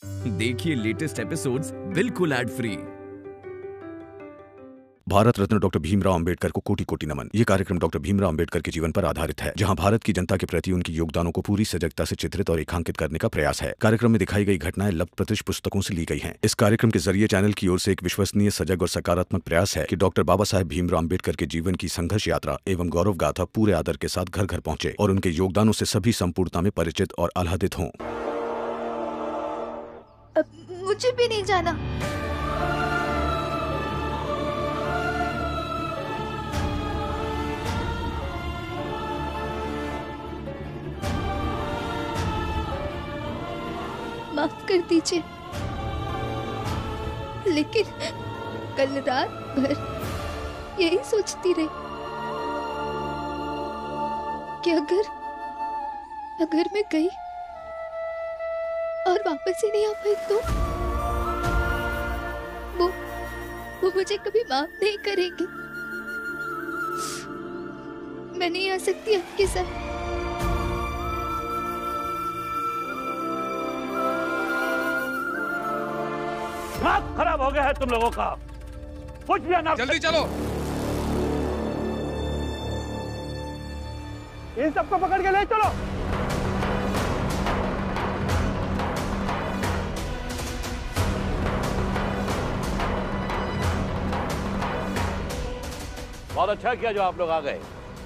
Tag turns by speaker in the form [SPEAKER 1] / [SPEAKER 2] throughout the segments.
[SPEAKER 1] देखिए latest episodes बिल्कुल ad free.
[SPEAKER 2] Bharat Ratna doctor Bhimrao Ambedkar को कोटि कोटि नमन। ये कार्यक्रम डॉक्टर भीमराव अंबेडकर के जीवन पर आधारित है, जहां भारत की जनता के प्रति उनके योगदानों को पूरी सजगता से चित्रित और रेखांकित करने का प्रयास है। कार्यक्रम में दिखाई गई घटनाएं लब्ध-प्रतिष्ठ पुस्तकों से ली गई हैं। इस कार्यक्रम के जरिए चैनल की ओर से एक विश्वसनीय, सजग और सकारात्मक प्रयास है कि डॉक्टर बाबा साहेब भीमराव अंबेडकर के जीवन की संघर्ष यात्रा एवं गौरव गाथा पूरे आदर के साथ घर घर पहुंचे और उनके योगदानों से सभी संपूर्णता में परिचित और आह्लादित हों।
[SPEAKER 3] मुझे भी नहीं जाना। माफ कर दीजिए, लेकिन कल रात भर यही सोचती रही कि अगर मैं गई और वापस ही नहीं आ पाई तो वो मुझे कभी माफ नहीं करेंगे। मैं नहीं आ सकती आपके साथ।
[SPEAKER 4] दिमाग खराब हो गया है तुम लोगों का। कुछ भी ना,
[SPEAKER 5] जल्दी चलो।
[SPEAKER 4] इन सबको पकड़ के ले चलो। बहुत अच्छा किया जो आप लोग आ गए।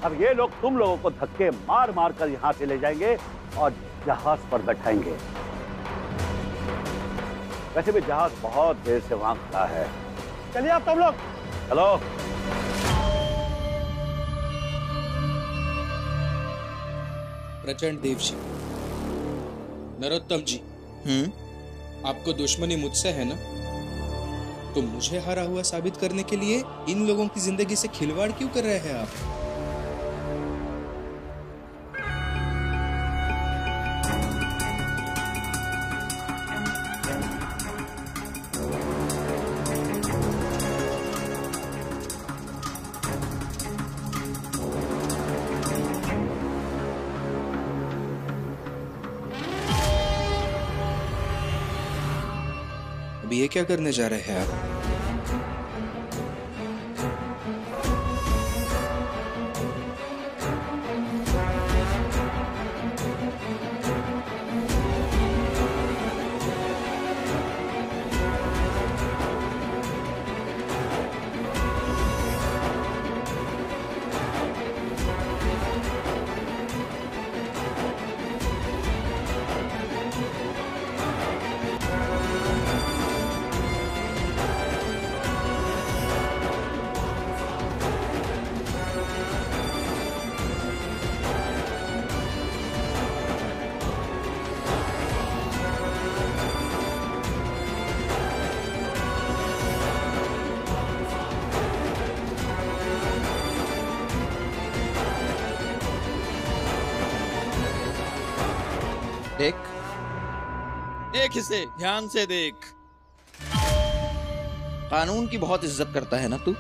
[SPEAKER 4] अब ये लोग तुम लोगों को धक्के मार मार कर यहाँ से ले जाएंगे और जहाज पर बैठाएंगे। वैसे भी जहाज बहुत देर से वहां खड़ा है। चलिए आप तुम लोग चलो।
[SPEAKER 5] प्रचंड देव जी, नरोत्तम जी, आपको दुश्मनी मुझसे है ना? तो मुझे हारा हुआ साबित करने के लिए इन लोगों की जिंदगी से खिलवाड़ क्यों कर रहे हैं आप? अभी ये क्या करने जा रहे हैं आप?
[SPEAKER 6] देख देख इसे ध्यान से देख। कानून की बहुत इज्जत करता है ना तू?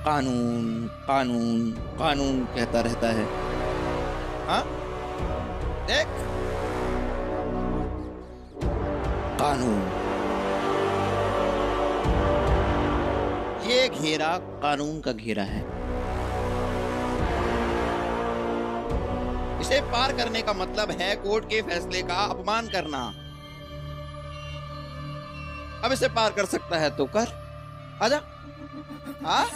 [SPEAKER 6] कानून कानून कानून कहता रहता है। हाँ देख, कानून, ये घेरा कानून का घेरा है। इसे पार करने का मतलब है कोर्ट के फैसले का अपमान करना। अब इसे पार कर सकता है तो कर, आजा। हाँ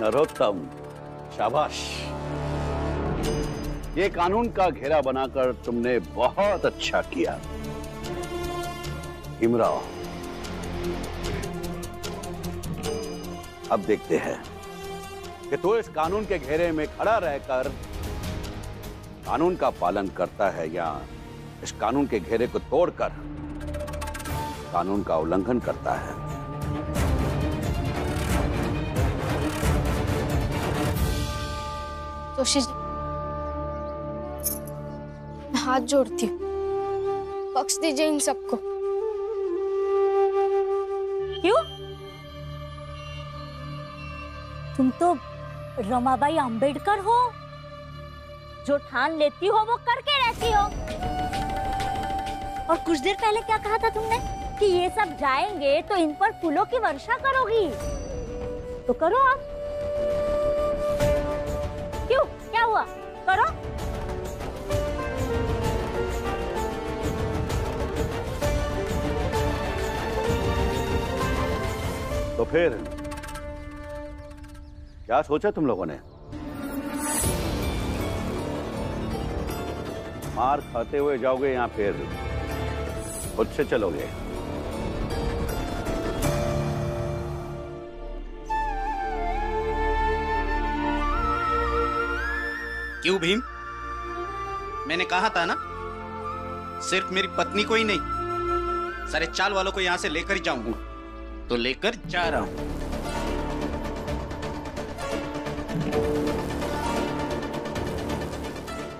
[SPEAKER 4] नरोत्तम, शाबाश। ये कानून का घेरा बनाकर तुमने बहुत अच्छा किया। भीमराव, अब देखते हैं कि तू इस कानून के घेरे में खड़ा रहकर कानून का पालन करता है या इस कानून के घेरे को तोड़कर कानून का उल्लंघन करता है।
[SPEAKER 3] कोशिश, हाथ जोड़ती हूँ,
[SPEAKER 7] बख्श दीजिए इन सबको।
[SPEAKER 8] क्यों? तुम तो रमाबाई अंबेडकर हो, जो ठान लेती हो वो करके रहती हो। और कुछ देर पहले क्या कहा था तुमने कि ये सब जाएंगे तो इन पर फूलों की वर्षा करोगी, तो करो आप। क्यों, क्या हुआ? करो।
[SPEAKER 4] तो फिर क्या सोचा तुम लोगों ने? मार खाते हुए जाओगे या फिर खुद से चलोगे?
[SPEAKER 6] क्यों भीम? मैंने कहा था ना, सिर्फ मेरी पत्नी को ही नहीं, सारे चाल वालों को यहां से लेकर ही जाऊंगा, तो लेकर जा रहा हूं।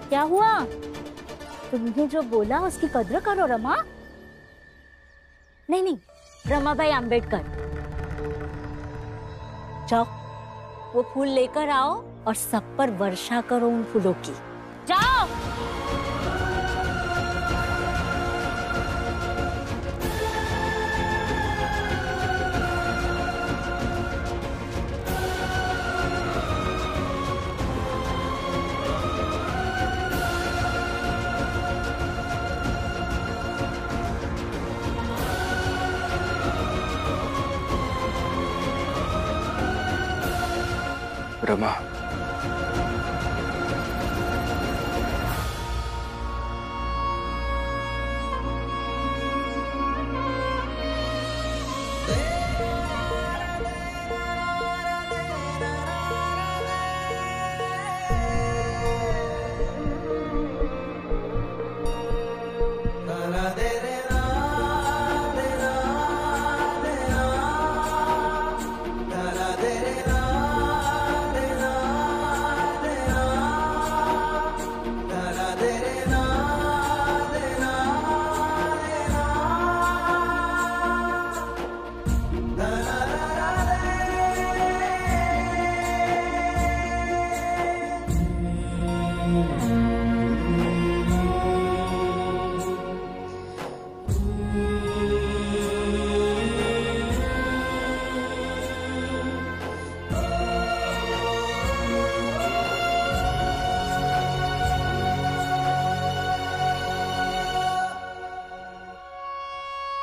[SPEAKER 8] क्या हुआ? तुमने जो बोला उसकी कद्र करो रमा। नहीं, रमाबाई अंबेडकर, जाओ वो फूल लेकर आओ और सब पर वर्षा करो उन फूलों की। जाओ।
[SPEAKER 5] रमा,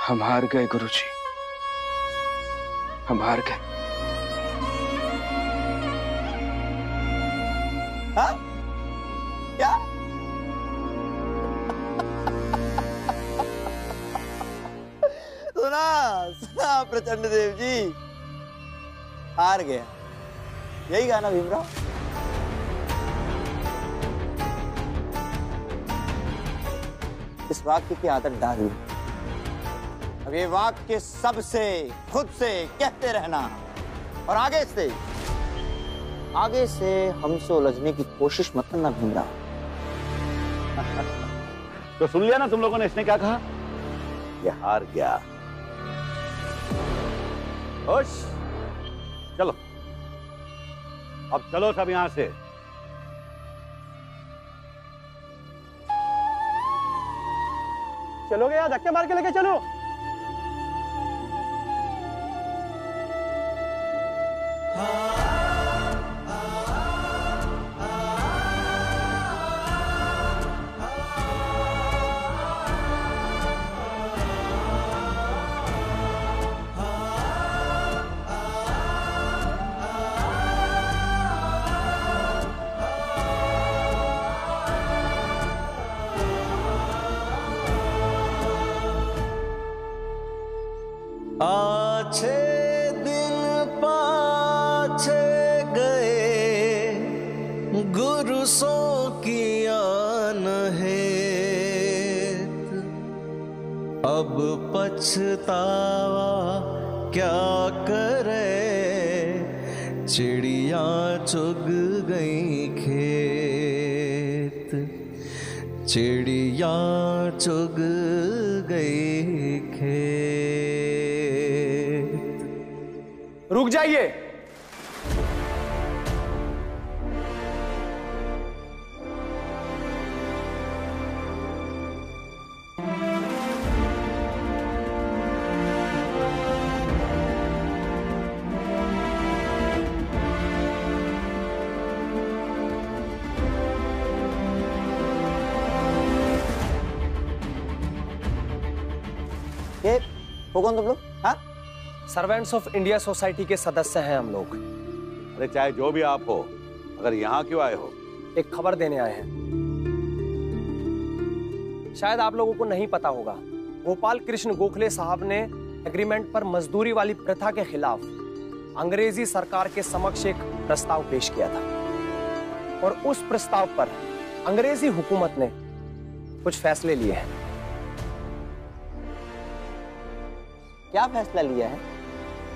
[SPEAKER 5] हम हार गए गुरुजी, हम हार गए।
[SPEAKER 6] हाँ? क्या? सुना प्रचंड देव जी, हार गया, यही गाना भीमराव? इस वाक्य की आदत डाली, अब ये वाक्य सबसे खुद से कहते रहना, और आगे से हमसे उलझने की कोशिश मत करना भीमराव।
[SPEAKER 4] तो सुन लिया ना तुम लोगों ने इसने क्या कहा? ये हार गया। खुश? चलो, अब चलो सब यहां से।
[SPEAKER 9] चलोगे या धक्के मार के लेके चलो?
[SPEAKER 10] आछे दिन पाछे गए गुरुसों की आन हेत, अब पछतावा क्या करे, चिड़िया चुग गई खेत, चिड़िया चुग गई खेत।
[SPEAKER 7] रुक जाइए।
[SPEAKER 9] ये हो कौन तुम लोग? हाँ,
[SPEAKER 7] सर्वेंट्स ऑफ इंडिया सोसाइटी के सदस्य हैं हम लोग।
[SPEAKER 4] अरे चाहे जो भी आप हो, अगर यहाँ क्यों आए हो?
[SPEAKER 7] एक खबर देने आए हैं। शायद आप लोगों को नहीं पता होगा, गोपाल कृष्ण गोखले साहब ने एग्रीमेंट पर मजदूरी वाली प्रथा के खिलाफ अंग्रेजी सरकार के समक्ष एक प्रस्ताव पेश किया था और उस प्रस्ताव पर अंग्रेजी हुकूमत ने कुछ फैसले लिए हैं।
[SPEAKER 9] क्या फैसला लिया है?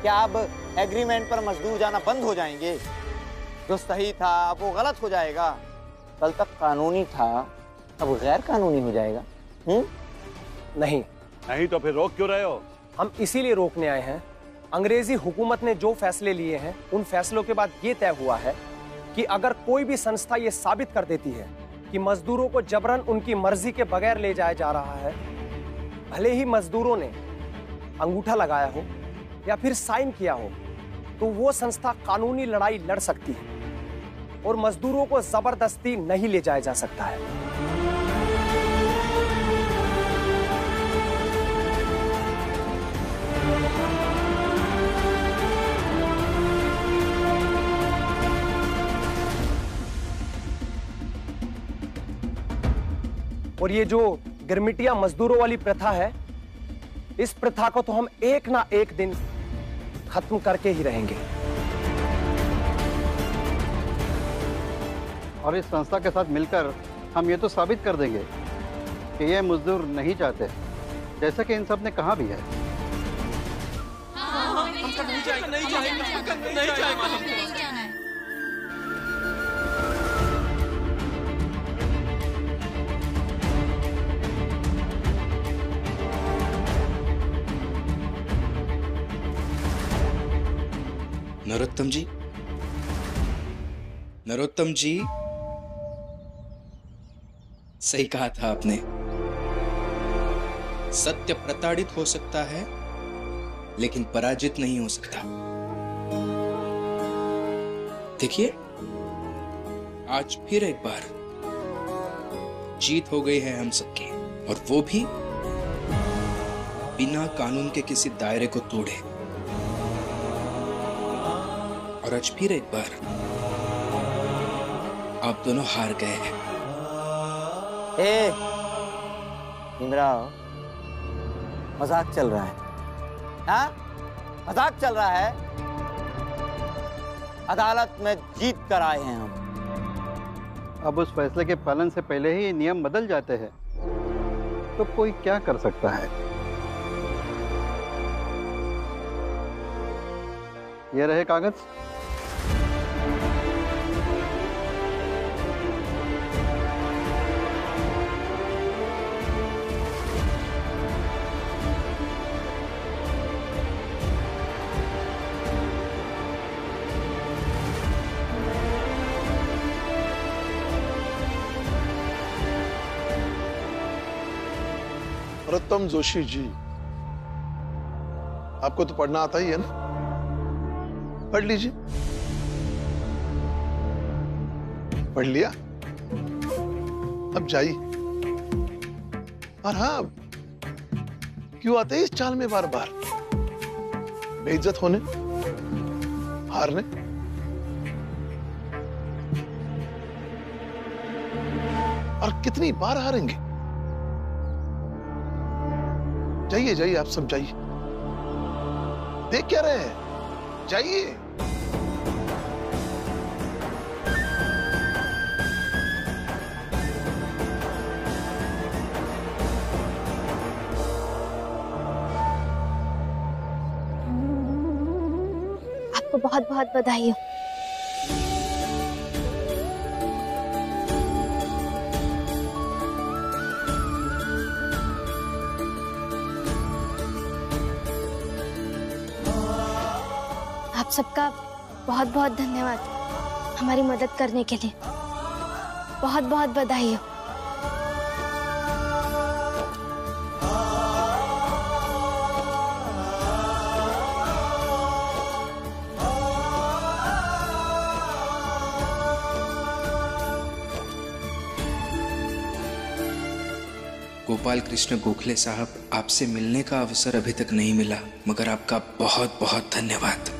[SPEAKER 9] क्या अब एग्रीमेंट पर मजदूर जाना बंद हो जाएंगे? जो सही था अब वो गलत हो जाएगा? कल तक कानूनी था अब गैर कानूनी हो जाएगा?
[SPEAKER 7] नहीं
[SPEAKER 4] तो फिर रोक क्यों रहे हो?
[SPEAKER 7] हम इसीलिए रोकने आए हैं। अंग्रेजी हुकूमत ने जो फैसले लिए हैं उन फैसलों के बाद ये तय हुआ है कि अगर कोई भी संस्था ये साबित कर देती है कि मजदूरों को जबरन उनकी मर्जी के बगैर ले जाया जा रहा है, भले ही मजदूरों ने अंगूठा लगाया हो या फिर साइन किया हो, तो वो संस्था कानूनी लड़ाई लड़ सकती है और मजदूरों को जबरदस्ती नहीं ले जाया जा सकता है। और ये जो गिरमिटिया मजदूरों वाली प्रथा है, इस प्रथा को तो हम एक ना एक दिन खत्म करके ही रहेंगे।
[SPEAKER 11] और इस संस्था के साथ मिलकर हम ये तो साबित कर देंगे कि ये मजदूर नहीं चाहते, जैसा कि इन सब ने कहा भी है।
[SPEAKER 5] नरोत्तम जी, सही कहा था आपने। सत्य प्रताड़ित हो सकता है लेकिन पराजित नहीं हो सकता। देखिए, आज फिर एक बार जीत हो गई है हम सबकी, और वो भी बिना कानून के किसी दायरे को तोड़े। और आज फिर एक बार आप दोनों हार गए हैं।
[SPEAKER 9] भीमराव, मजाक चल रहा है? हाँ, मजाक चल रहा है? अदालत में जीत कर आए हैं हम।
[SPEAKER 11] अब उस फैसले के पालन से पहले ही नियम बदल जाते हैं, तो कोई क्या कर सकता है। ये रहे कागज।
[SPEAKER 12] नरोत्तम जोशी जी, आपको तो पढ़ना आता ही है ना, पढ़ लीजिए। पढ़ लिया? अब जाइए। और हाँ, क्यों आते हैं इस चाल में बार बार? बेइज्जत होने, हारने। और कितनी बार हारेंगे? जाइए जाइए, आप सब जाइए। देख क्या रहे हैं? जाइए।
[SPEAKER 3] आपको बहुत बहुत बधाई हो।
[SPEAKER 13] आप सबका बहुत बहुत धन्यवाद हमारी मदद करने के लिए। बहुत बहुत बधाई हो।
[SPEAKER 5] गोपाल कृष्ण गोखले साहब, आपसे मिलने का अवसर अभी तक नहीं मिला, मगर आपका बहुत बहुत धन्यवाद।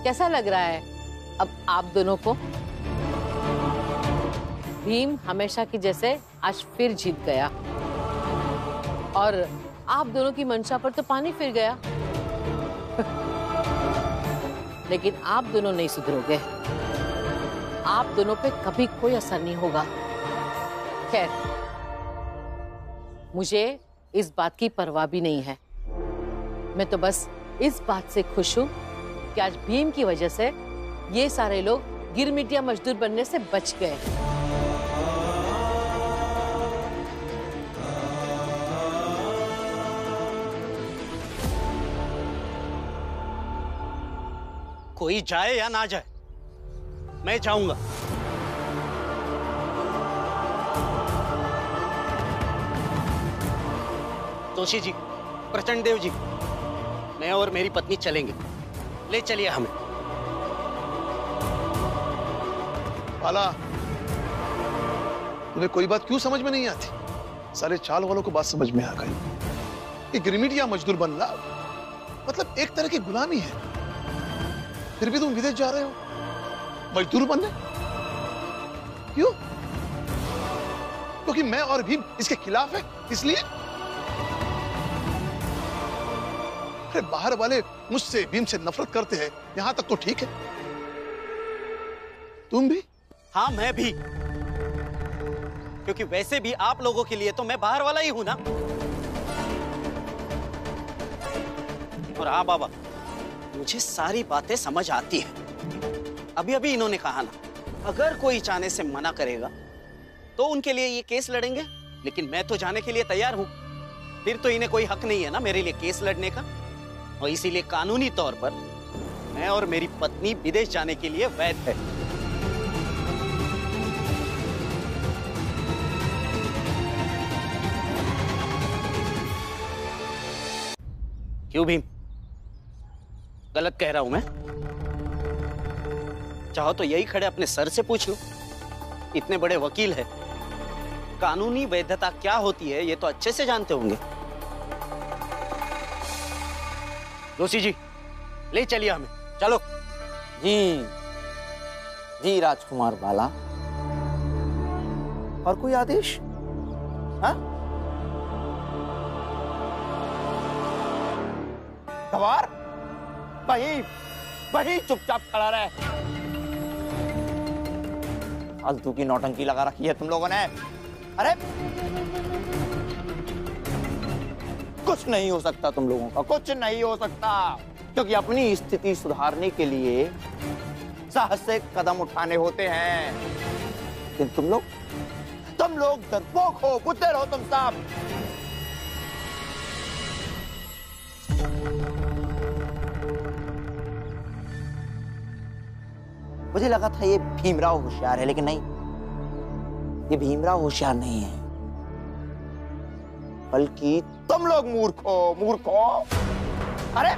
[SPEAKER 14] कैसा लग रहा है अब आप दोनों को? भीम हमेशा की जैसे आज फिर जीत गया और आप दोनों की मंशा पर तो पानी फिर गया। लेकिन आप दोनों नहीं सुधरोगे, आप दोनों पे कभी कोई असर नहीं होगा। खैर, मुझे इस बात की परवाह भी नहीं है। मैं तो बस इस बात से खुश हूं कि आज भीम की वजह से ये सारे लोग गिरमिटिया मजदूर बनने से बच गए।
[SPEAKER 6] कोई जाए या ना जाए, मैं जाऊंगा। जोशी जी, प्रचंड देव जी, मैं और मेरी पत्नी चलेंगे। ले चलिए हमें।
[SPEAKER 12] बाला, तुम्हें कोई बात क्यों समझ में नहीं आती? सारे चाल वालों को बात समझ में आ गई। ये गिरमिटिया मजदूर बनना मतलब एक तरह की गुलामी है। फिर भी तुम विदेश जा रहे हो मजदूर बनने। क्यों? क्योंकि मैं और भीम इसके खिलाफ है, इसलिए? अरे बाहर वाले मुझसे, भीम से नफरत करते हैं, यहां तक तो ठीक है। तुम भी?
[SPEAKER 6] हाँ, मैं भी। क्योंकि वैसे भी आप लोगों के लिए तो मैं बाहर वाला ही हूं ना। और हाँ बाबा, मुझे सारी बातें समझ आती है। अभी अभी इन्होंने कहा ना, अगर कोई जाने से मना करेगा तो उनके लिए ये केस लड़ेंगे, लेकिन मैं तो जाने के लिए तैयार हूं। फिर तो इन्हें कोई हक नहीं है ना मेरे लिए केस लड़ने का। और इसीलिए कानूनी तौर पर मैं और मेरी पत्नी विदेश जाने के लिए वैध है। क्यों भीम, गलत कह रहा हूं मैं? चाहो तो यही खड़े अपने सर से पूछ लो, इतने बड़े वकील है। कानूनी वैधता क्या होती है ये तो अच्छे से जानते होंगे। जोशी जी, ले चलिए हमें, चलो।
[SPEAKER 9] जी जी राजकुमार बाला, और कोई आदेश? हाँ? सवार वही चुपचाप खड़ा रहे। फालतू की नौटंकी लगा रखी है तुम लोगों ने। अरे कुछ नहीं हो सकता तुम लोगों का, कुछ नहीं हो सकता, क्योंकि अपनी स्थिति सुधारने के लिए साहस से कदम उठाने होते हैं। लेकिन तुम लोग डरपोक हो, बुद्धर हो तुम सब। मुझे लगा था ये भीमराव होशियार है, लेकिन नहीं, ये भीमराव होशियार नहीं है, बल्कि तुम लोग मूर्ख हो। अरे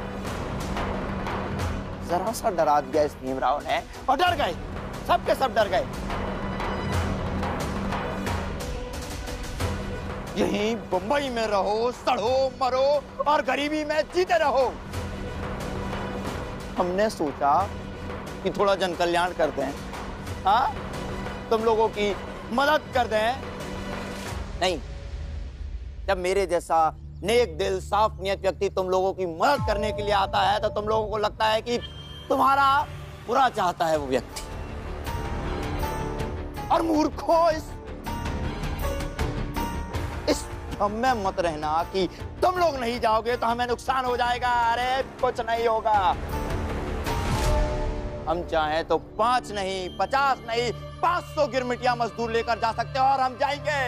[SPEAKER 9] जरा सा डरा दिया इस भीमराव ने और डर गए, सबके सब डर गए। यहीं मुंबई में रहो, सड़ो मरो और गरीबी में जीते रहो। हमने सोचा कि थोड़ा जन कल्याण कर दें, हाँ, तुम लोगों की मदद कर दें। नहीं, जब मेरे जैसा नेक दिल साफ नियत व्यक्ति तुम लोगों की मदद करने के लिए आता है तो तुम लोगों को लगता है कि तुम्हारा बुरा चाहता है वो व्यक्ति। और मूर्खों, इस हम में मत रहना कि तुम लोग नहीं जाओगे तो हमें नुकसान हो जाएगा। अरे कुछ नहीं होगा। हम चाहें तो 5 नहीं, 50 नहीं, 500 गिरमिटिया मजदूर लेकर जा सकते हैं और हम जाएंगे।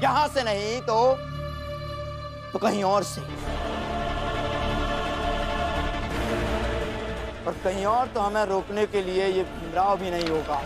[SPEAKER 9] यहां से नहीं तो कहीं और से, और कहीं और तो हमें रोकने के लिए ये भीमराव भी नहीं होगा।